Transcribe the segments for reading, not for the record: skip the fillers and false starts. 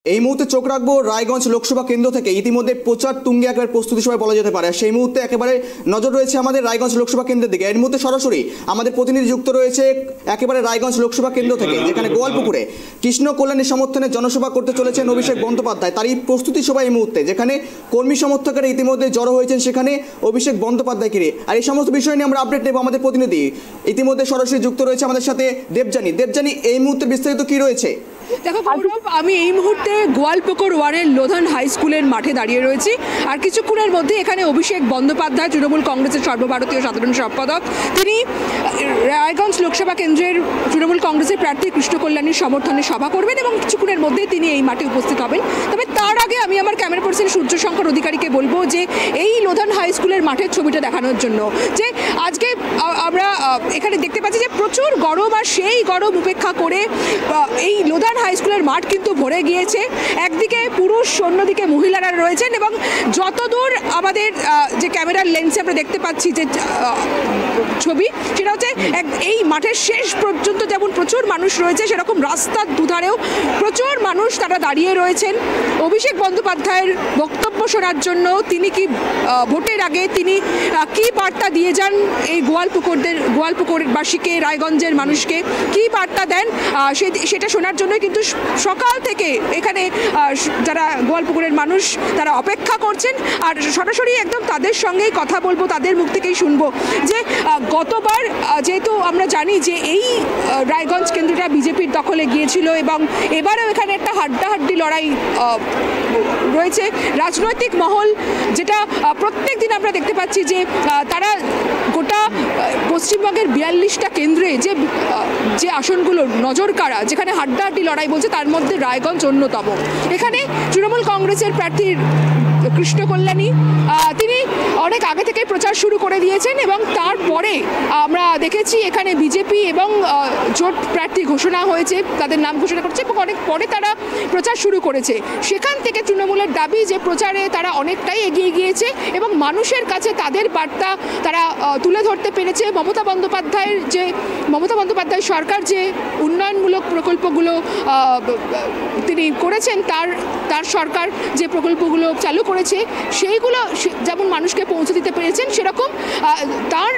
এই মুহূর্তে চোখ রাখবো রায়গঞ্জ লোকসভা কেন্দ্র থেকে ইতিমধ্যে প্রচার তুঙ্গে একেবারে প্রস্তুতি সবাই বলা যেতে পারে। সেই মুহূর্তে একেবারে নজর রয়েছে আমাদের রায়গঞ্জ লোকসভা কেন্দ্রের দিকে। এর মুহূর্তে সরাসরি আমাদের প্রতিনিধি যুক্ত রয়েছে একেবারে রায়গঞ্জ লোকসভা কেন্দ্র থেকে, যেখানে গোয়ালপুকুরে কৃষ্ণ কল্যাণের সমর্থনে জনসভা করতে চলেছেন অভিষেক বন্দ্যোপাধ্যায়। তার এই প্রস্তুতি সভা এই মুহূর্তে যেখানে কর্মী সমর্থকেরা ইতিমধ্যে জড়ো হয়েছেন সেখানে অভিষেক বন্দ্যোপাধ্যায়কে নিয়ে। আর এই সমস্ত বিষয় নিয়ে আমরা আপডেট নেব। আমাদের প্রতিনিধি ইতিমধ্যে সরাসরি যুক্ত রয়েছে আমাদের সাথে দেবযানী। এই মুহূর্তে বিস্তারিত কি রয়েছে? দেখো গৌরব, আমি এই মুহূর্তে গোয়ালপুকুর ওয়ার্ডের লোধান হাই স্কুলের মাঠে দাঁড়িয়ে রয়েছি। আর কিছুক্ষণের মধ্যে এখানে অভিষেক বন্দ্যোপাধ্যায়, তৃণমূল কংগ্রেসের সর্বভারতীয় সাধারণ সম্পাদক, তিনি রায়গঞ্জ লোকসভা কেন্দ্রের তৃণমূল কংগ্রেসের প্রার্থী কৃষ্ণ কল্যাণীর সমর্থনে সভা করবেন এবং কিছুক্ষণের মধ্যেই তিনি এই মাঠে উপস্থিত হবেন। তবে তার আগে আমি আমার ক্যামেরা পার্সন সূর্যশঙ্কর অধিকারীকে বলবো যে এই লোধান হাই স্কুলের মাঠের ছবিটা দেখানোর জন্য, যে আজকে আমরা এখানে দেখতে পাচ্ছি যে প্রচুর গরম, আর সেই গরম উপেক্ষা করে এই লোধান হাই স্কুলের মাঠ কিন্তু ভরে গিয়েছে। একদিকে পুরুষ, অন্যদিকে মহিলারা রয়েছেন এবং যতদূর আমাদের যে ক্যামেরার লেন্সে আমরা দেখতে পাচ্ছি যে ছবি, সেটা হচ্ছে এই মাঠের শেষ পর্যন্ত যেমন প্রচুর মানুষ রয়েছে, সেরকম রাস্তার দুধারেও প্রচুর মানুষ তারা দাঁড়িয়ে রয়েছেন অভিষেক বন্দ্যোপাধ্যায়ের বক্তব্য শোনার জন্য। তিনি কি ভোটের আগে তিনি কি বার্তা দিয়ে যান এই গোয়ালপুকুরবাসীকে, রায়গঞ্জের মানুষকে কি বার্তা দেন, সেটা শোনার জন্য কিন্তু সকাল থেকে এখানে যারা গোয়ালপুকুরের মানুষ তারা অপেক্ষা করছেন। আর সরাসরি একদম তাদের সঙ্গেই কথা বলবো, তাদের মুখ থেকেই শুনবো যে গতবার যেহেতু আমরা জানি যে এই রায়গঞ্জ কেন্দ্রটা বিজেপির দখলে গিয়েছিল এবং এবারেও এখানে একটা হাড্ডাহাড্ডি লড়াই রয়েছে। রাজনৈতিক মহল যেটা প্রত্যেক দিন আমরা দেখতে পাচ্ছি যে তারা গোটা পশ্চিমবঙ্গের 42টা কেন্দ্রে যে আসনগুলো নজর কাড়া, যেখানে হাড্ডাহাড্ডি লড়াই বলছে, তার মধ্যে রায়গঞ্জ অন্যতম। এখানে তৃণমূল কংগ্রেসের প্রার্থীর কৃষ্ণ কল্যাণী তিনি অনেক আগে থেকেই প্রচার শুরু করে দিয়েছেন এবং তারপরে আমরা দেখেছি এখানে বিজেপি এবং জোট প্রার্থী ঘোষণা হয়েছে, তাদের নাম ঘোষণা করছে এবং অনেক পরে তারা প্রচার শুরু করেছে। সেখান থেকে তৃণমূলের দাবি যে প্রচারে তারা অনেকটাই এগিয়ে গিয়েছে এবং মানুষের কাছে তাদের বার্তা তারা তুলে ধরতে পেরেছে। মমতা বন্দ্যোপাধ্যায় সরকার যে উন্নয়নমূলক প্রকল্পগুলো তিনি করেছেন, তার সরকার যে প্রকল্পগুলো চালু করেছে সেইগুলো যেমন মানুষকে পৌঁছে দিতে পেরেছেন, সেরকম তার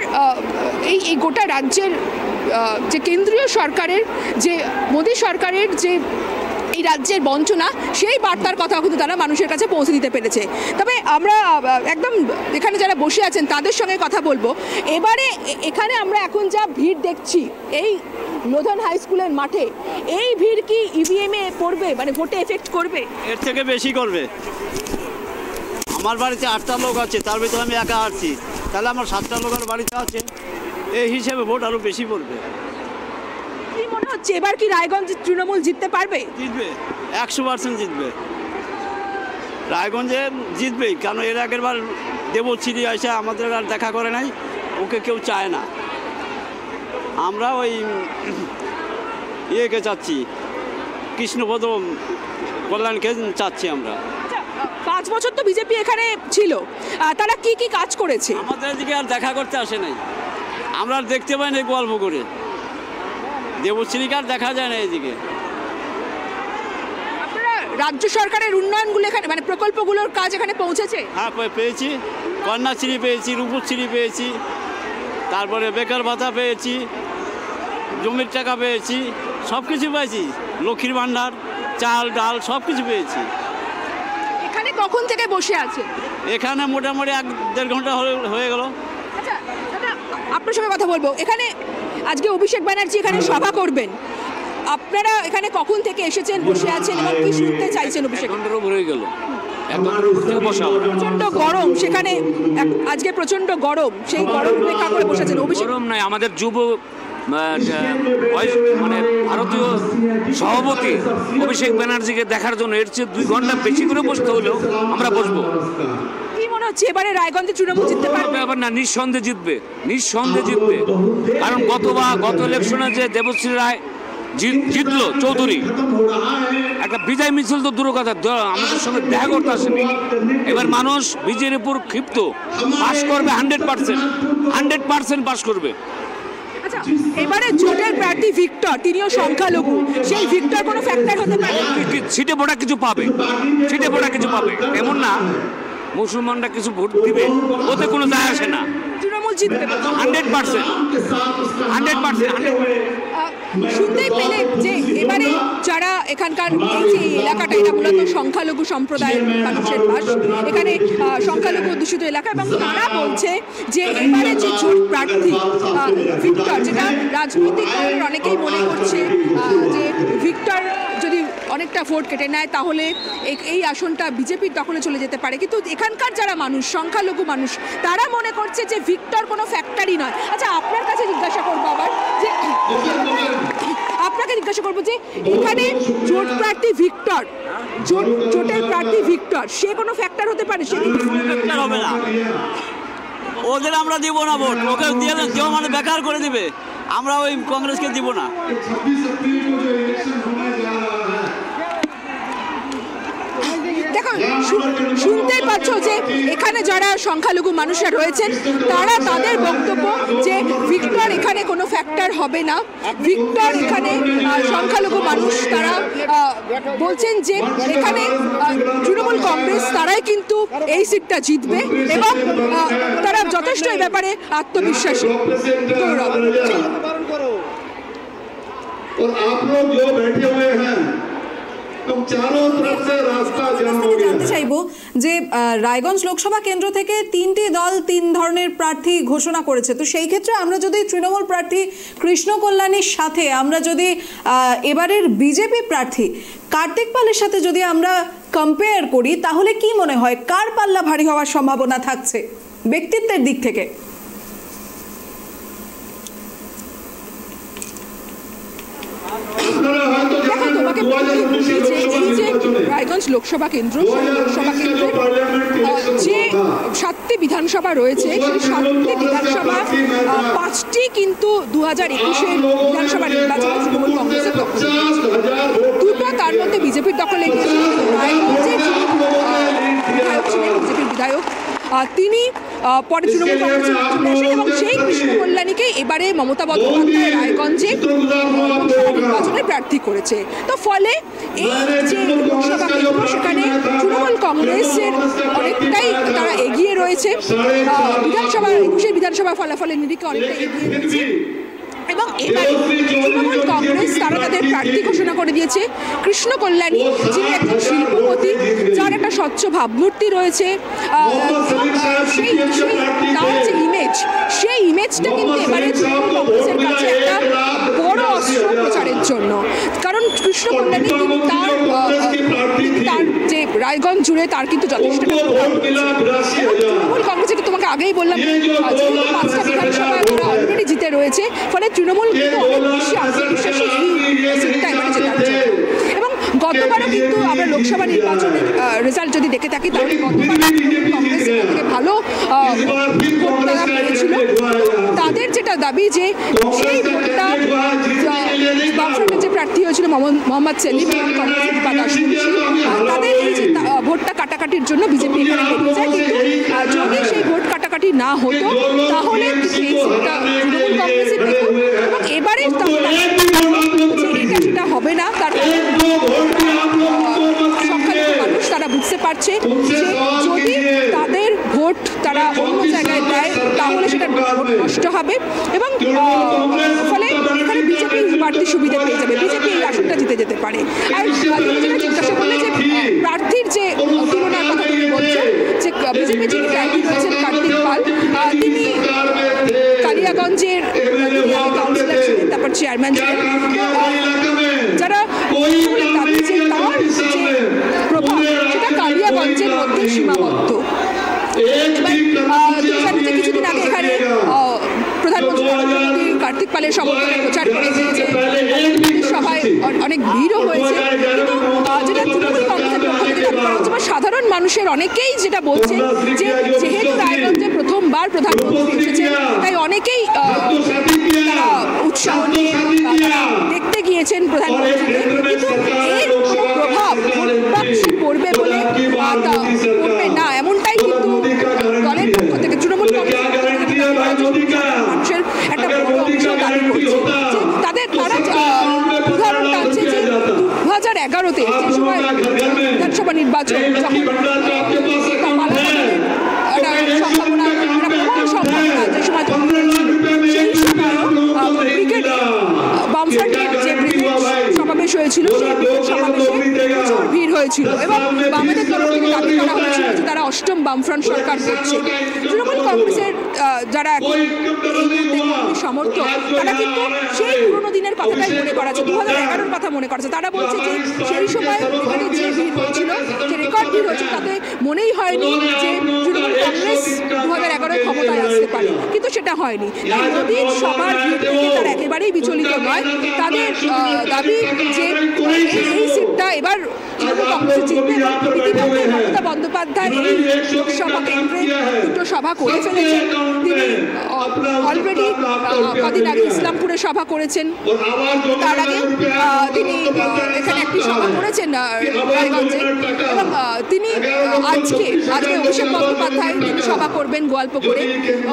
এই গোটা রাজ্যের যে কেন্দ্রীয় সরকারের, যে মোদী সরকারের যে এই রাজ্যের বঞ্চনা, সেই বার্তার কথা কিন্তু তারা মানুষের কাছে পৌঁছে দিতে পেরেছে। তবে আমরা একদম এখানে যারা বসে আছেন তাদের সঙ্গে কথা বলবো। এবারে এখানে আমরা এখন যা ভিড় দেখছি এই লোধান হাই স্কুলের মাঠে, এই ভিড় কি ইভিএমে পড়বে, মানে ভোটে এফেক্ট করবে? এর থেকে বেশি করবে। আমার বাড়িতে 8টা লোক আছে, তার ভিতরে আমি একা আছি, তাহলে আমার 7টা লোকের বাড়িতে আছে, এই হিসেবে ভোট আরও বেশি পড়বে। কি মনে হচ্ছে এবার কি রায়গঞ্জে তৃণমূল জিততে পারবে? জিতবে, 100% জিতবে। রায়গঞ্জে জিতবেই, কারণ এর আগের বার দেবশ্রী এসে আমাদের আর দেখা করে নাই, ওকে কেউ চায় না। আমরা ওই ইয়েকে চাচ্ছি, কৃষ্ণপদ কল্যাণকে চাচ্ছি আমরা। 5 বছর তো বিজেপি এখানে ছিল, তারা কি কি কাজ করেছে? আমাদের এদিকে আর দেখা করতে আসে নাই, আমরা আর দেখতে পাই না গোয়ালপুকুরে, দেবশ্রীকে আর দেখা যায় না এদিকে। আপনারা রাজ্য সরকারের উন্নয়নগুলো এখানে, মানে প্রকল্পগুলোর কাজ এখানে পৌঁছেছে? হ্যাঁ, পেয়েছি, কন্যাশ্রী পেয়েছি, রূপশ্রী পেয়েছি, তারপরে বেকার ভাতা পেয়েছি, জমির টাকা পেয়েছি, সব কিছু পেয়েছি, লক্ষ্মীর ভাণ্ডার, চাল ডাল সব কিছু পেয়েছি। এখানে কখন থেকে বসে আছে? এখানে মোটামুটি 1-1.5 ঘন্টা হয়ে গেল। আচ্ছা, আপনার সঙ্গে কথা বলবো। এখানে আজকে অভিষেক ব্যানার্জি এখানে সভা করবেন, আপনারা এখানে কখন থেকে এসেছেন, বসে আছেন এবং কি শুনতে চাইছেন? অভিষেক হয়ে গেল, প্রচন্ড গরম, সেখানে আজকে প্রচন্ড গরম, সেই গরম উপেক্ষা করে বসে আছেন। অভিষেক গরম নয়, আমাদের যুব মানে ভারতীয় সভাপতি অভিষেক ব্যানার্জিকে দেখার জন্য এর চেয়ে 2 ঘন্টা বেশি করে বসতে হলেও আমরা বসবো। কি মনে হচ্ছে এবারে রায়গঞ্জে তৃণমূল জিততে পারবে? ব্যাপার না, নিঃসন্দেহে জিতবে, কারণ গত ইলেকশনে যে দেবশ্রী রায় জিতলো চৌধুরী, একটা বিজয় মিছিল তো দূর কথা, আমাদের সঙ্গে দেখা করতে আসেনি। এবার মানুষ বিজেপির উপর ক্ষিপ্ত, পাস করবে 100% পাস করবে। আচ্ছা, না, এবারে জোটের প্রার্থী ভিক্টর, তিনিও সংখ্যালঘু, সেই ভিক্টর কোনো ফ্যাক্টর হতে পারে? সিটে ভোটা কিছু পাবে, সিটে ভোটা কিছু পাবে, এমন না মুসলমানরা কিছু ভোট দিবে, ওতে কোনো যায় আসে না। তৃণমূল জিতবে 100%, 100%। শুনতেই পেলেন যে এবারে যারা এখানকার এই যে এলাকাটা, এটা মূলত সংখ্যালঘু সম্প্রদায়ের মানুষের বাস, এখানে সংখ্যালঘু অধ্যুষিত এলাকা, এবং তারা বলছে যে এবারে যে জোট প্রার্থী ভিক্টর, যেটা রাজনৈতিক দলের অনেকেই মনে করছে যে ভিক্টর যদি অনেকটা ভোট কেটে নেয় তাহলে এই আসনটা বিজেপির দখলে চলে যেতে পারে, কিন্তু এখানকার যারা মানুষ, সংখ্যালঘু মানুষ, তারা মনে করছে যে ভিক্টর কোনো ফ্যাক্টরই নয়। আচ্ছা, আপনার কাছে জিজ্ঞাসা করবো আবার যে আপনাকে জিজ্ঞাসা করবো যে এখানে জোট প্রার্থী ভিক্টর, জোটের প্রার্থী ভিক্টর, সে কোনো ফ্যাক্টর হতে পারে? সে ফ্যাক্টর হবে না, ওদের আমরা দিব না ভোট, ওকে দিয়ে কেউ মানে বেকার করে দিবে, আমরা ওই কংগ্রেসকে দিব না। দেখো, শুনতেই পাচ্ছ যে এখানে যারা সংখ্যালঘু মানুষরা রয়েছেন তারা তাদের বক্তব্য যে ভিক্টর এখানে কোনো ফ্যাক্টর হবে না। ভিক্টর এখানে সংখ্যালঘু মানুষ তারা বলছেন যে এখানে তৃণমূল কংগ্রেস তারাই কিন্তু এই সিটটা জিতবে এবং তারা যথেষ্ট এই ব্যাপারে আত্মবিশ্বাসী। জানতে চাইবো যে রায়গঞ্জ লোকসভা কেন্দ্র থেকে 3টি দল 3 ধরনের প্রার্থী ঘোষণা করেছে, তো সেই ক্ষেত্রে আমরা যদি তৃণমূল প্রার্থী কৃষ্ণ কল্যাণীর সাথে আমরা যদি এবারের বিজেপি প্রার্থী কার্তিক পালের সাথে যদি আমরা কম্পেয়ার করি, তাহলে কি মনে হয় কার পাল্লা ভারী হওয়ার সম্ভাবনা থাকছে ব্যক্তিত্বের দিক থেকে? দেখো, তোমাকে রায়গঞ্জ লোকসভা কেন্দ্র, সেই লোকসভা কেন্দ্রে যে 7টি বিধানসভা রয়েছে, সেই 7টি বিধানসভা 5টি কিন্তু 2021-এর বিধানসভা নির্বাচনে তৃণমূল কংগ্রেসের দখলে, দুটো তার মধ্যে বিজেপির দখলে গিয়েছে। রায়গঞ্জের বিধায়ক ছিলেন বিজেপির বিধায়ক, তিনি পরে তৃণমূল কংগ্রেসে চলে আসেন এবং সেই কৃষ্ণ কল্যাণীকে এবারে মমতা বন্দ্যোপাধ্যায় রায়গঞ্জে নির্বাচনে প্রার্থী করেছে। তো ফলে এই যে লোকসভা কেন্দ্র, সেখানে তৃণমূল কংগ্রেসের অনেকটাই তারা এগিয়ে রয়েছে, বিধানসভা 21-এর বিধানসভা ফলাফলের নিরিখে অনেকটা এগিয়ে রয়েছে। এবং এবারে তৃণমূল কংগ্রেস তারা তাদের প্রার্থী ঘোষণা করে দিয়েছে কৃষ্ণ কল্যাণী, যিনি একজন শিল্পপতি, যার একটা স্বচ্ছ ভাবমূর্তি রয়েছে, তার যে ইমেজ, সেই ইমেজটা কিন্তু এবারে তৃণমূল কংগ্রেসের কাছে একটা বড় অস্ত্র প্রচারের জন্য। কারণ কৃষ্ণ কল্যাণী তার যে রায়গঞ্জ জুড়ে তার কিন্তু যথেষ্ট তৃণমূল কংগ্রেস, এটা তোমাকে আগেই বললাম, যেহেতু 5টা বিধানসভা তারা অলরেডি জিতে রয়েছে, ফলে তৃণমূল কিন্তু অনেক বেশি আত্মবিশ্বাসী এই সিটটা এবারে জেতার জন্য। এবং গতবারও কিন্তু আমরা লোকসভা নির্বাচনের রেজাল্ট যদি দেখে থাকি, তাহলে গতবার কংগ্রেস থেকে ভালো ভোট তারা পেয়েছিল। তাদের যেটা দাবি যে সেই ভোটটা বামফ্রন্টের যে প্রার্থী হয়েছিল মোহাম্মদ সেলিম এবং কংগ্রেসের দীপা দাসমুন্সি, তাদের এই যে ভোটটা কাটাকাটির জন্য বিজেপি এখানে বেরিয়ে যায়, কিন্তু যদি সেই ভোট কাটাকাটি না হতো তাহলে সেই সিটটা তৃণমূল কংগ্রেসের পেত। এবং এবারে এটা সেটা হবে না, তার সংখ্যালঘু মানুষ তারা বুঝতে পারছে যে যদি তাদের ভোট তারা অন্য জায়গায় দেয় তাহলে সেটা ভোট নষ্ট হবে এবং ফলে এখানে বিজেপি বাড়তি সুবিধা পেয়ে যাবে, বিজেপি এই আসনটা জিতে যেতে পারে। আর তুমি যেটা জিজ্ঞাসা করলে যে প্রার্থীর যে তুলনার কথা তুমি বলছো, যে বিজেপি যিনি প্রার্থী রয়েছেন কার্তিক পাল, তিনি কালিয়াগঞ্জের কাউন্সিলর ছিলেন, তারপর চেয়ারম্যান ছিলেন। যারা দাবি যে তার যে প্রভাব সেটা কালিয়াগঞ্জের মধ্যে সীমাবদ্ধ। কিছুদিন আগে এখানে প্রধানমন্ত্রী নরেন্দ্র মোদী কার্তিক পালের সমর্থনে প্রচার করেছে, যে সভায় অনেক ভিড়ও হয়েছে, কিন্তু যেটা তৃণমূল কংগ্রেসের পক্ষ থেকে দাবি করা হচ্ছে বা সাধারণ মানুষের অনেকেই যেটা বলছে যে যেহেতু রায়গঞ্জে প্রথমবার প্রধানমন্ত্রী এসেছে, তাই অনেকেই তারা উৎসাহ নিয়ে তারা দেখতে গিয়েছেন প্রধানমন্ত্রীকে, কিন্তু এর কোনো প্রভাব বাক্সে পড়বে বলে পড়বে না, এমনটাই কিন্তু দলের পক্ষ থেকে তৃণমূল কংগ্রেসের মানুষের একটা বড় অংশ দাবি করছে। 2011-তে যে সময় বিধানসভা নির্বাচন সম্ভাবনা যে সময় সেই সময় ব্রিগেডে বামফ্রন্টের যে ব্রিগেড সমাবেশ হয়েছিল সেই ব্রিগেড সমাবেশে প্রচুর ভিড় হয়েছিল এবং বামেদের তরফ থেকে দাবি করা হয়েছিল যে তারা অষ্টম বামফ্রন্ট সরকার করছে। তৃণমূল কংগ্রেসের যারা এখন সমর্থক তারা কিন্তু সেই পুরোনো দিনের কথাটাই মনে করাচ্ছে, 2011-র কথা মনে করাচ্ছে। তারা বলছে যে সেই সময় ব্রিগেডে যে ভিড় হয়েছিল, যে রেকর্ড ভিড় হয়েছিল, তাতে মনেই হয়নি যে তৃণমূল কংগ্রেস 2011 ক্ষমতায় আসতে পারে, কিন্তু সেটা হয়নি। তাই মোদীর সবার ভিড় থেকে তারা একেবারেই বিচলিত নয়। তাদের দাবি যে এই সিটটা এবার তৃণমূল কংগ্রেস জিতবে। ইতিমধ্যে মমতা বন্দ্যোপাধ্যায় এই লোকসভা কেন্দ্রে দুটো সভা করে ফেলেছেন। তিনি অলরেডি কদিন আগে ইসলামপুরে সভা করেছেন, তার আগে তিনি এখানে একটি সভা করেছেন রায়গঞ্জে, এবং তিনি আজকে অভিষেক বন্দ্যোপাধ্যায় তিনি সভা করবেন গোয়ালপুকুরে।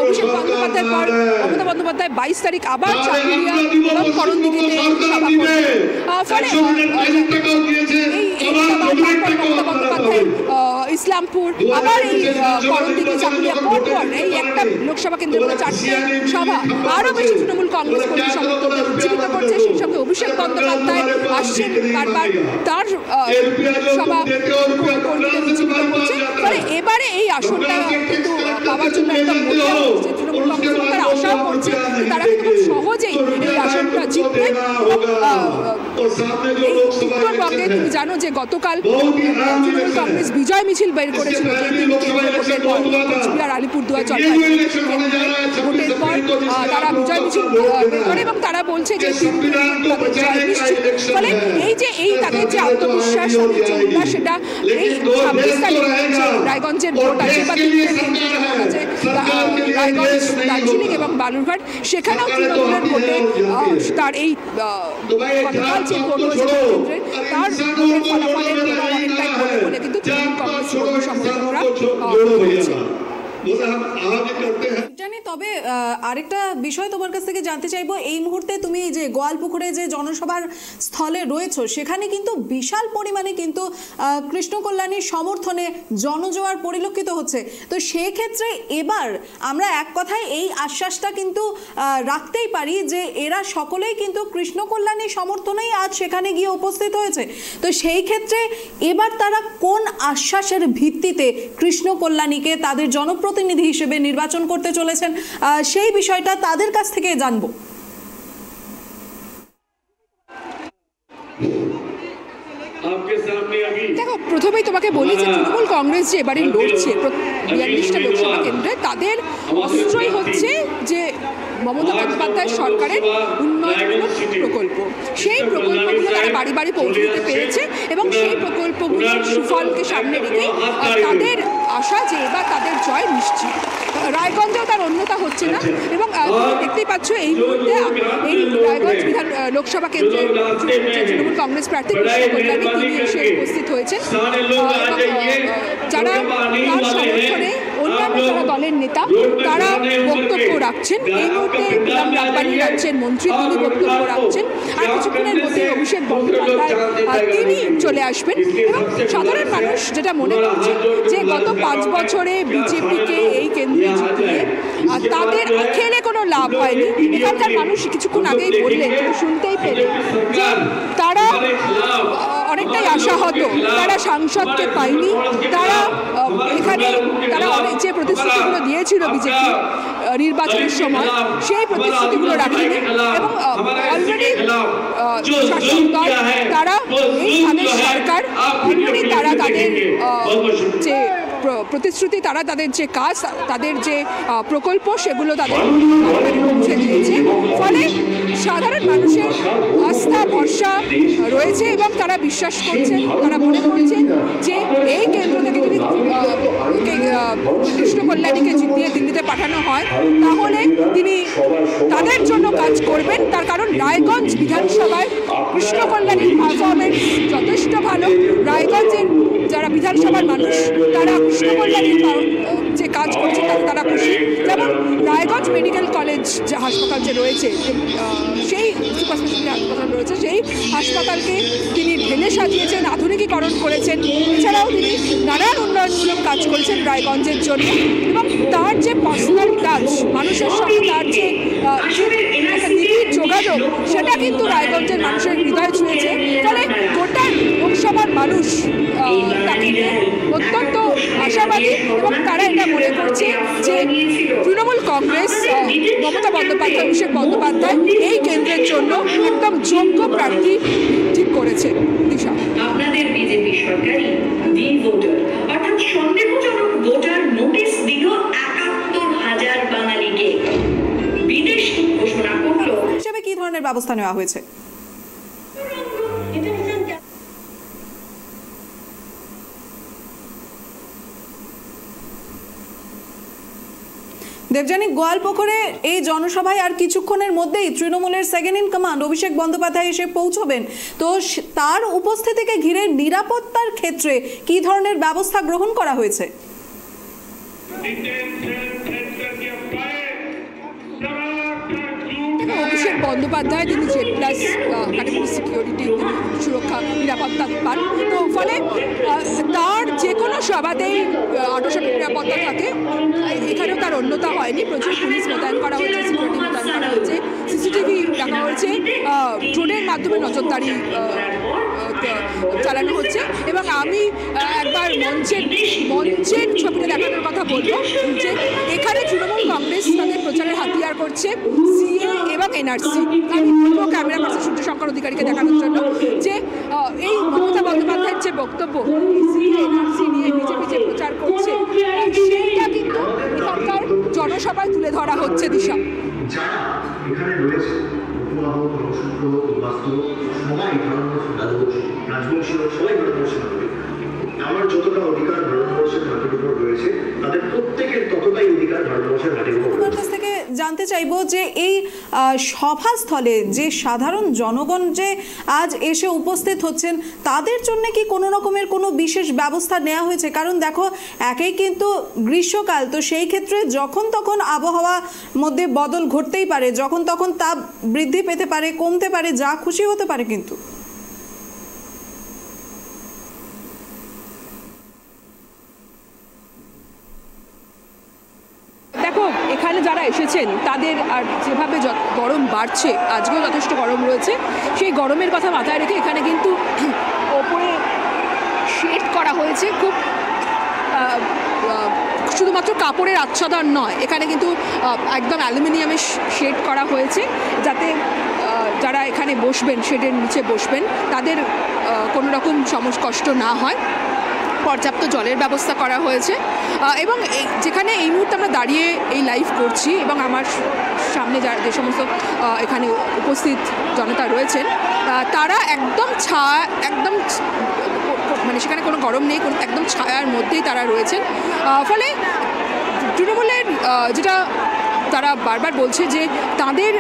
অভিষেক বন্দ্যোপাধ্যায়ের পর মমতা বন্দ্যোপাধ্যায় 22 তারিখ আবার চাকুলিয়া এবং করণদিঘিতে সভা করবেন। ফলে মমতা বন্দ্যোপাধ্যায় ইসলামপুর আবার এই করণদিঘি চাকুলিয়া পরপর এই একটা লোকসভা কেন্দ্রে 4টে সভা আরও বেশি তৃণমূল কংগ্রেস কর্মী সমর্থকদের উজ্জীবিত করছে। সেই সঙ্গে অভিষেক বন্দ্যোপাধ্যায় আসছেন বারবার, তার সভা কর্মীদের উজ্জীবিত করছে। ফলে এবারে এই আসনটা কিন্তু পাওয়ার জন্য একদম তৃণমূল কংগ্রেস তারা আশাও করছে তারা কিন্তু খুব সহজেই এই আসনটা জিতবে। উত্তরবঙ্গে তুমি জানো যে গতকাল তৃণমূল কংগ্রেস বিজয় মিছিল বের করেছিল, যে তিন ভোটের পর কোচবিহার, আলিপুরদুয়ার, জলপাইগুড়ি ভোটের পর তারা বিজয় মিছিল বের করে এবং তারা বলছে যে তাদের জয় নিশ্চিত। ফলে এই তাদের যে আত্মবিশ্বাস, সেটা এই 26 তারিখ যে রায়গঞ্জের ভোট আছে বা আছে রায়গঞ্জ, দার্জিলিং এবং বালুরঘাট, সেখানেও তৃণমূলের ভোটে তার এই গতকাল যে ভোট হয়েছে তার ভোটের ফলাফলের অনেকটাই ঘটে বলে কিন্তু তৃণমূল কংগ্রেস সমর্থকরা বলছে। জানি, তবে আরেকটা বিষয় তোমার কাছ থেকে জানতে চাইবো, এই মুহূর্তে তুমি যে গোয়ালপুকুরে যে জনসভার স্থলে রয়েছো সেখানে কিন্তু বিশাল পরিমাণে কিন্তু কৃষ্ণ কল্যাণীর সমর্থনে জনজোয়ার পরিলক্ষিত হচ্ছে। তো সেক্ষেত্রে এবার আমরা এক কথায় এই আশ্বাসটা কিন্তু রাখতেই পারি যে এরা সকলেই কিন্তু কৃষ্ণ কল্যাণীর সমর্থনেই আজ সেখানে গিয়ে উপস্থিত হয়েছে। তো সেই ক্ষেত্রে এবার তারা কোন আশ্বাসের ভিত্তিতে কৃষ্ণ কল্যাণীকে তাদের জনপ্রতিনিধি হিসেবে নির্বাচন করতে চলেছেন সেই বিষয়টা তাদের কাছ থেকে জানবো। দেখো, প্রথমেই তোমাকে বলি যে তৃণমূল কংগ্রেস যে এবারে লড়ছে 42টা লোকসভা কেন্দ্রে, তাদের অস্ত্রই হচ্ছে যে মমতা বন্দ্যোপাধ্যায় সরকারের উন্নয়নমূলক প্রকল্প। সেই প্রকল্পগুলো তারা বাড়ি বাড়ি পৌঁছে দিতে পেরেছে এবং সেই প্রকল্পগুলোর সুফলকে সামনে রেখে তাদের আশা যে এবার তাদের জয় নিশ্চিত। রায়গঞ্জেও তার অন্যতা হচ্ছে না এবং দেখতেই পাচ্ছ এই মুহূর্তে এই রায়গঞ্জ লোকসভা কেন্দ্রের তৃণমূল কংগ্রেস প্রার্থী কৃষ্ণ কল্যাণী তিনি এসে উপস্থিত হয়েছেন যারা তার সমর্থনে অন্যান্য যারা দলের নেতা তারা বক্তব্য রাখছেন। এই মুহূর্তে বিরাম রাব্বানি রাজ্যের মন্ত্রী তিনি বক্তব্য রাখছেন, আর কিছুক্ষণের মধ্যে অভিষেক বন্দ্যোপাধ্যায় তিনি চলে আসবেন। এবং সাধারণ মানুষ যেটা মনে করছে যে গত 5 বছরে বিজেপিকে এই কেন্দ্রে জিতিয়ে তাদের খেলে কোনো লাভ হয়নি। এখানকার মানুষ কিছুক্ষণ আগেই বললেন, শুনতেই পেলেন যে তারা অনেকটাই আশাহত, তারা সাংসদকে পায়নি, তারা এখানে তারা অনেক যে প্রতিশ্রুতিগুলো দিয়েছিল বিজেপি নির্বাচনের সময় সেই প্রতিশ্রুতিগুলো রাখেনি এবং অলরেডি শাসক দল তারা এই স্থানের সরকার অলরেডি তারা তাদের যে প্রতিশ্রুতি, তারা তাদের যে কাজ, তাদের যে প্রকল্প সেগুলো তাদের পৌঁছে দিয়েছে। ফলে সাধারণ মানুষের আস্থা ভরসা রয়েছে এবং তারা বিশ্বাস করছেন, তারা মনে করছেন যে এই কেন্দ্র থেকে যদি কৃষ্ণ কল্যাণীকে জিতিয়ে দিল্লিতে পাঠানো হয় তাহলে তিনি তাদের জন্য কাজ করবেন। তার কারণ রায়গঞ্জ বিধানসভায় কৃষ্ণ কল্যাণীর পারফরমেন্স যথেষ্ট ভালো। রায়গঞ্জের যারা যারা বিধানসভার মানুষ তারা কৃষ্ণ কল্যাণীর যে কাজ করছে তাতে তারা খুশি। যেমন রায়গঞ্জ মেডিকেল কলেজ যে হাসপাতাল যে রয়েছে, সেই সুপার স্পেশালিটি হাসপাতাল রয়েছে, সেই হাসপাতালকে তিনি ঢেলে সাজিয়েছেন, আধুনিকীকরণ করেছেন। এছাড়াও তিনি নানান উন্নয়নমূলক কাজ করেছেন রায়গঞ্জের জন্য, এবং তার যে পার্সোনাল টাচ, মানুষের সঙ্গে তার যে নিবিড় যোগাযোগ, সেটা কিন্তু রায়গঞ্জের মানুষের হৃদয় ছুঁয়েছে। ফলে গোটা লোকসভার মানুষ তাকে অত্যন্ত আশাবাদী, এবং তারা এটা মনে করছে যে তৃণমূল কংগ্রেস, মমতা বন্দ্যোপাধ্যায়, অভিষেক বন্দ্যোপাধ্যায় এই কেন্দ্রের জন্য একদম যোগ্য প্রার্থী ঠিক করেছে। দিশা, আপনাদের বিজেপি সরকারই ডি ভোটার অর্থাৎ সন্দেহজনক ভোটার নোটিশ দিল ৭১,০০০ বাঙালিকে, বিদেশ ঘোষণা করলো হিসেবে কি ধরনের ব্যবস্থা নেওয়া হয়েছে? দেবযানী, গোয়ালপুকুরে এই জনসভায় আর কিছুক্ষণের মধ্যেই তৃণমূলের second in command Abhishek Bandyopadhyay এসে পৌঁছবেন, তো তার উপস্থিতিকে ঘিরে নিরাপত্তার ক্ষেত্রে কি ধরনের ব্যবস্থা গ্রহণ করা হয়েছে? অভিষেক বন্দ্যোপাধ্যায় তিনি জেড প্লাস ক্যাটাগরি সিকিউরিটি, সুরক্ষা নিরাপত্তা পান, তো ফলে তার যে কোনো সভাতেই আটোসাটো নিরাপত্তা থাকে। এখানেও তার অন্যতা হয়নি, প্রচুর পুলিশ মোতায়েন করা হয়েছে, সিকিউরিটি মোতায়েন করা হয়েছে, সিসিটিভি রাখা হয়েছে, ড্রোনের মাধ্যমে নজরদারি চালানো হচ্ছে। এবং আমি একবার মঞ্চের ছবিটা দেখানোর কথা বলবো যে এখানে তৃণমূল কংগ্রেস তাদের প্রচারের হাতিয়ার করছে সিএ এবং এনআরসি। আমি বলবো ক্যামেরা পার্সন সূর্যশঙ্কর অধিকারীকে দেখানোর জন্য যে এই মমতা বন্দ্যোপাধ্যায়ের যে বক্তব্য সিএ এনআরসি নিয়ে বিজেপি যে প্রচার করছে, সেইটা কিন্তু এখানকার জনসভায় তুলে ধরা হচ্ছে। দিশা, যারা এখানে রয়েছে, সবাই রাজবংশী, সবাই ভারতবর্ষের নাগরিক। আমার যতটা অধিকার ভারতবর্ষের মাটির উপর রয়েছে, তাদের প্রত্যেকের ততটাই অধিকার ভারতবর্ষের মাটির উপর। আপনার কাছ থেকে জানতে চাইবো যে এই সভাস্থলে যে সাধারণ জনগণ যে আজ এসে উপস্থিত হচ্ছেন, তাদের জন্য কি কোনো রকমের কোনো বিশেষ ব্যবস্থা নেওয়া হয়েছে? কারণ দেখো, একেই কিন্তু গ্রীষ্মকাল, তো সেই ক্ষেত্রে যখন তখন আবহাওয়া মধ্যে বদল ঘটতেই পারে, যখন তখন তাপ বৃদ্ধি পেতে পারে, কমতে পারে, যা খুশি হতে পারে। কিন্তু দেখো, এখানে যারা এসেছেন তাদের আর যেভাবে গরম বাড়ছে, আজকেও যথেষ্ট গরম রয়েছে, সেই গরমের কথা মাথায় রেখে এখানে কিন্তু ওপরে শেড করা হয়েছে। খুব শুধুমাত্র কাপড়ের আচ্ছাদন নয়, এখানে কিন্তু একদম অ্যালুমিনিয়ামের শেড করা হয়েছে, যাতে যারা এখানে বসবেন, শেডের নিচে বসবেন, তাদের কোনো রকম কষ্ট না হয়। পর্যাপ্ত জলের ব্যবস্থা করা হয়েছে, এবং যেখানে এই মুহূর্তে আমরা দাঁড়িয়ে এই লাইভ করছি, এবং আমার সামনে যে সমস্ত এখানে উপস্থিত জনতা রয়েছেন, তারা একদম মানে সেখানে কোনো গরম নেই, কোনো একদম ছায়ার মধ্যেই তারা রয়েছেন। ফলে তৃণমূলের যেটা তারা বারবার বলছে যে তাদের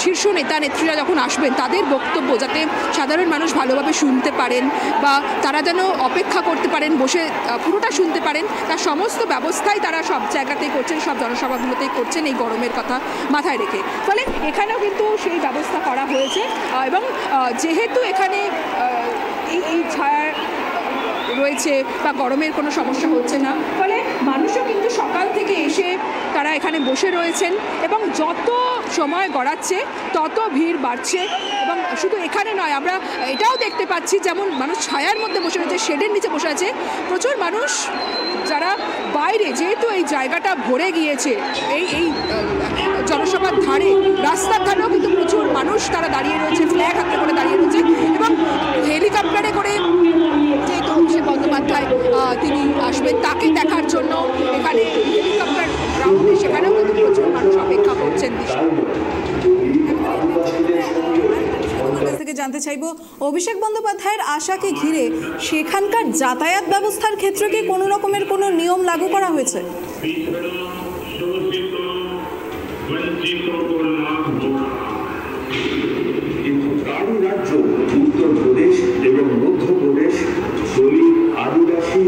শীর্ষ নেতা নেত্রীরা যখন আসবেন, তাদের বক্তব্য যাতে সাধারণ মানুষ ভালোভাবে শুনতে পারেন, বা তারা যেন অপেক্ষা করতে পারেন, বসে পুরোটা শুনতে পারেন, তার সমস্ত ব্যবস্থাই তারা সব জায়গাতেই করছেন, সব জনসভাগুলোতেই করছেন এই গরমের কথা মাথায় রেখে। ফলে এখানেও কিন্তু সেই ব্যবস্থা করা হয়েছে, এবং যেহেতু এখানে এই ছায়ার রয়েছে বা গরমের কোনো সমস্যা হচ্ছে না, ফলে মানুষও কিন্তু সকাল থেকে এসে তারা এখানে বসে রয়েছেন, এবং যত সময় গড়াচ্ছে তত ভিড় বাড়ছে। এবং শুধু এখানে নয়, আমরা এটাও দেখতে পাচ্ছি যেমন মানুষ ছায়ার মধ্যে বসে রয়েছে, শেডের নিচে বসে আছে, প্রচুর মানুষ যারা বাইরে, যেহেতু এই জায়গাটা ভরে গিয়েছে, এই জনসভার ধারে, রাস্তার ধারেও কিন্তু প্রচুর মানুষ তারা দাঁড়িয়ে রয়েছে, ফ্ল্যাগ হাতে করে দাঁড়িয়ে রয়েছে, এবং হেলিকপ্টারে করে যেহেতু অভিষেক বন্দ্যোপাধ্যায় তিনি আসবেন, তাকে দেখার জন্য এখানে হেলিকপ্টার গ্রাউন্ডে, সেখানেও কিন্তু প্রচুর মানুষ অপেক্ষা করছেন। থেকে জানতে চাইবো, অভিষেক বন্দ্যোপাধ্যায়ের আশাকে ঘিরে সেখানকার যাতায়াত ব্যবস্থার ক্ষেত্রে কি কোনো রকমের কোনো নিয়ম লাগু করা হয়েছে? রাজ্য উত্তরপ্রদেশ এবং মধ্যপ্রদেশ দলিত, আদিবাসী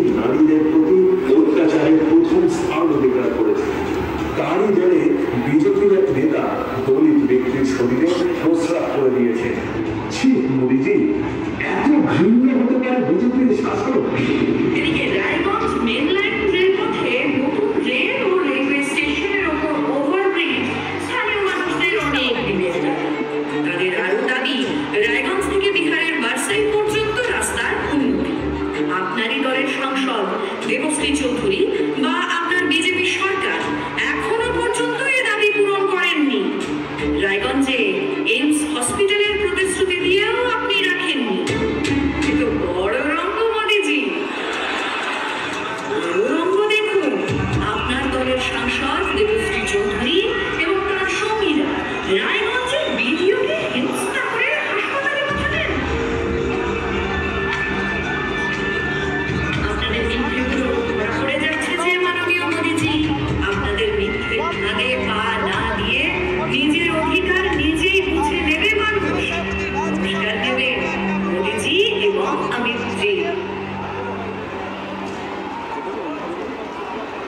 সাংসদ দেবশ্রী চৌধুরী বা